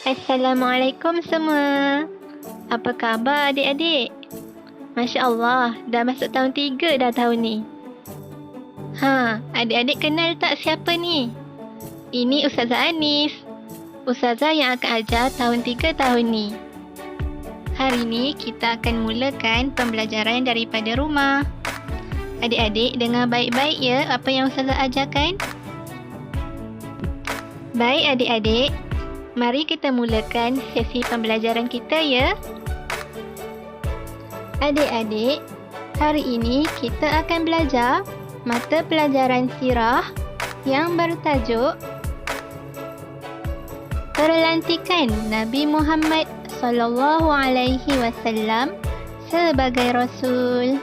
Assalamualaikum semua. Apa khabar adik-adik? Masya Allah, dah masuk tahun 3 dah tahun ni. Adik-adik kenal tak siapa ni? Ini Ustazah Anis. Ustazah yang akan ajar tahun 3 tahun ni. Hari ni kita akan mulakan pembelajaran daripada rumah. Adik-adik dengar baik-baik ya apa yang Ustazah ajarkan. Baik adik-adik, mari kita mulakan sesi pembelajaran kita ya. Adik-adik, hari ini kita akan belajar mata pelajaran sirah yang bertajuk Pelantikan Nabi Muhammad sallallahu alaihi wasallam sebagai rasul.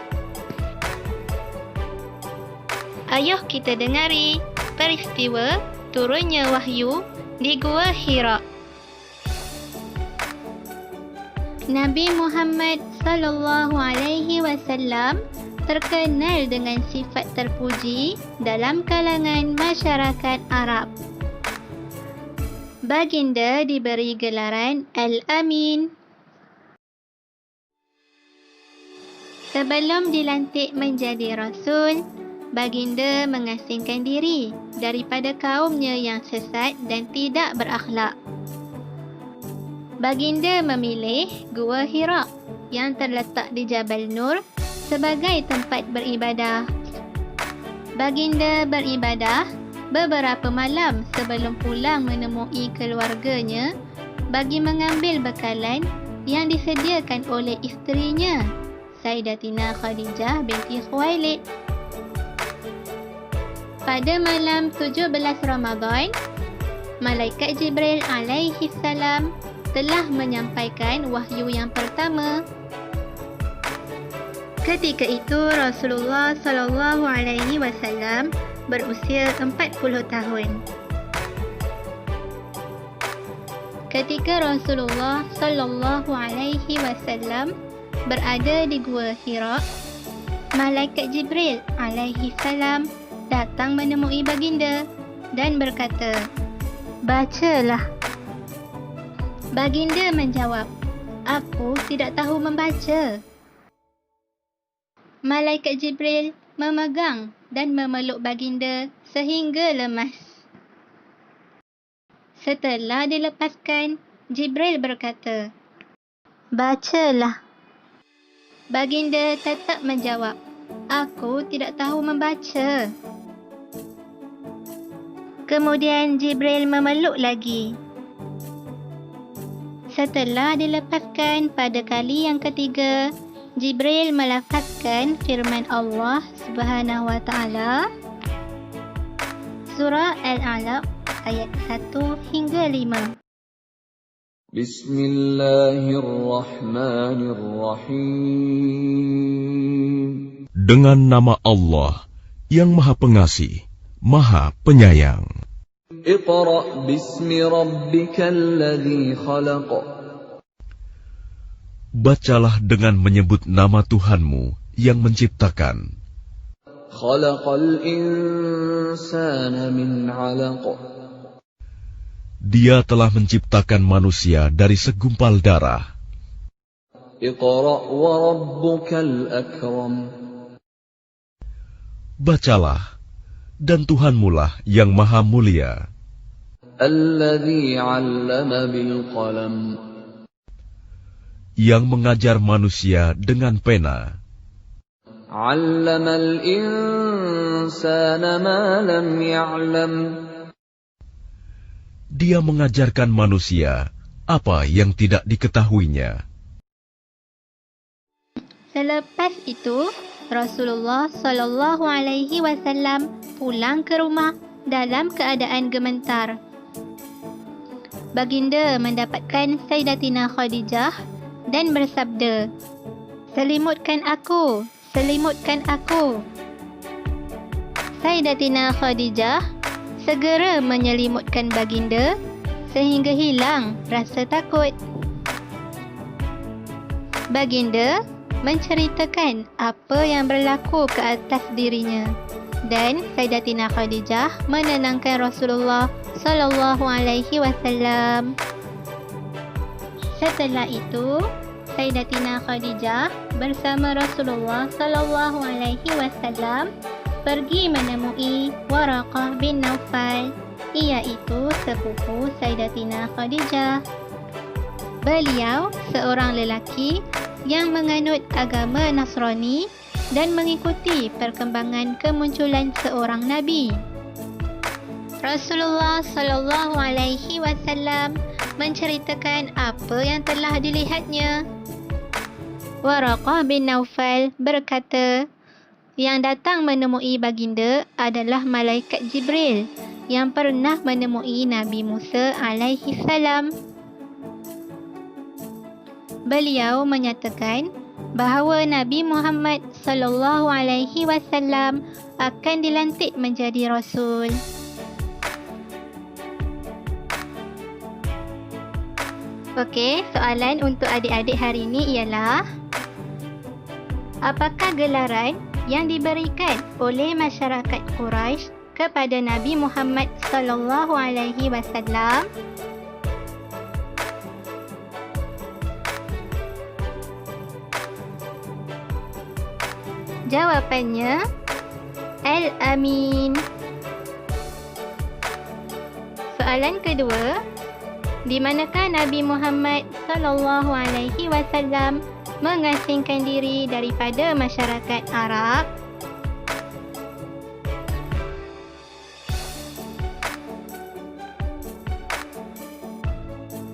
Ayuh kita dengari peristiwa turunnya wahyu di Gua Hira. Nabi Muhammad sallallahu alaihi wasallam terkenal dengan sifat terpuji dalam kalangan masyarakat Arab. Baginda diberi gelaran Al-Amin. Sebelum dilantik menjadi rasul, Baginda mengasingkan diri daripada kaumnya yang sesat dan tidak berakhlak. Baginda memilih Gua Hira yang terletak di Jabal Nur sebagai tempat beribadah. Baginda beribadah beberapa malam sebelum pulang menemui keluarganya bagi mengambil bekalan yang disediakan oleh isterinya, Sayyidatina Khadijah binti Khuwailid. Pada malam 17 Ramadan, Malaikat Jibril alaihi salam telah menyampaikan wahyu yang pertama. Ketika itu Rasulullah sallallahu alaihi wasallam berusia 40 tahun. Ketika Rasulullah sallallahu alaihi wasallam berada di Gua Hira, Malaikat Jibril alaihi salam datang menemui Baginda dan berkata, "Bacalah." Baginda menjawab, "Aku tidak tahu membaca." Malaikat Jibril memegang dan memeluk Baginda sehingga lemas. Setelah dilepaskan, Jibril berkata, "Bacalah." Baginda tetap menjawab, "Aku tidak tahu membaca." Kemudian Jibril memeluk lagi. Setelah dilepaskan pada kali yang ketiga, Jibril melafazkan firman Allah Subhanahu wa taala, Surah Al-Alaq ayat 1 hingga 5. Bismillahirrahmanirrahim. Dengan nama Allah yang Maha Pengasih, Maha Penyayang. Iqra' bismi rabbikal ladzi khalaq. Bacalah dengan menyebut nama Tuhanmu yang menciptakan. Khalaqal insana min 'alaq. Dia telah menciptakan manusia dari segumpal darah. Iqra' wa rabbukal akram. Bacalah, dan Tuhanmulah yang maha mulia. Alladzi 'allama bil qalam. Yang mengajar manusia dengan pena. 'Allamal insana ma lam ya'lam. Dia mengajarkan manusia apa yang tidak diketahuinya. Selepas itu, Rasulullah sallallahu alaihi wasallam pulang ke rumah dalam keadaan gemetar. Baginda mendapatkan Sayyidatina Khadijah dan bersabda, "Selimutkan aku, selimutkan aku." Sayyidatina Khadijah segera menyelimutkan Baginda sehingga hilang rasa takut. Baginda menceritakan apa yang berlaku ke atas dirinya dan Sayyidatina Khadijah menenangkan Rasulullah sallallahu alaihi wasallam. Setelah itu, Sayyidatina Khadijah bersama Rasulullah sallallahu alaihi wasallam pergi menemui Waraqah bin Naufal, iaitu sepupu Sayyidatina Khadijah. Beliau seorang lelaki yang menganut agama Nasrani dan mengikuti perkembangan kemunculan seorang nabi. Rasulullah sallallahu alaihi wasallam menceritakan apa yang telah dilihatnya. Waraqah bin Naufal berkata, yang datang menemui baginda adalah malaikat Jibril yang pernah menemui Nabi Musa alaihi salam. Beliau menyatakan bahawa Nabi Muhammad sallallahu alaihi wasallam akan dilantik menjadi rasul. Okey, soalan untuk adik-adik hari ini ialah, apakah gelaran yang diberikan oleh masyarakat Quraisy kepada Nabi Muhammad sallallahu alaihi wasallam? Jawapannya Al-Amin. Soalan kedua, di manakah Nabi Muhammad sallallahu alaihi wasallam mengasingkan diri daripada masyarakat Arab?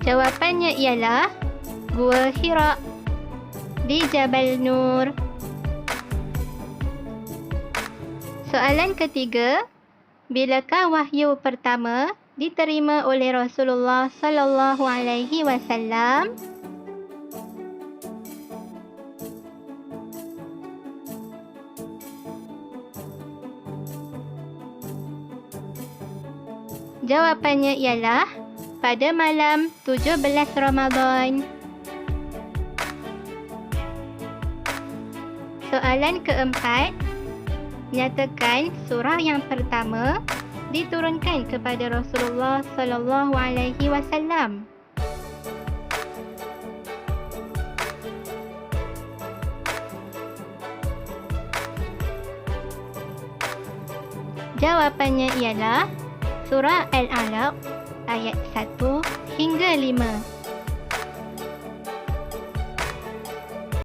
Jawapannya ialah Gua Hira di Jabal Nur. Soalan ketiga, bilakah wahyu pertama diterima oleh Rasulullah sallallahu alaihi wasallam? Jawapannya ialah pada malam 17 Ramadan. Soalan keempat, nyatakan surah yang pertama diturunkan kepada Rasulullah sallallahu alaihi wasallam. Jawapannya ialah surah Al-Alaq ayat 1 hingga 5.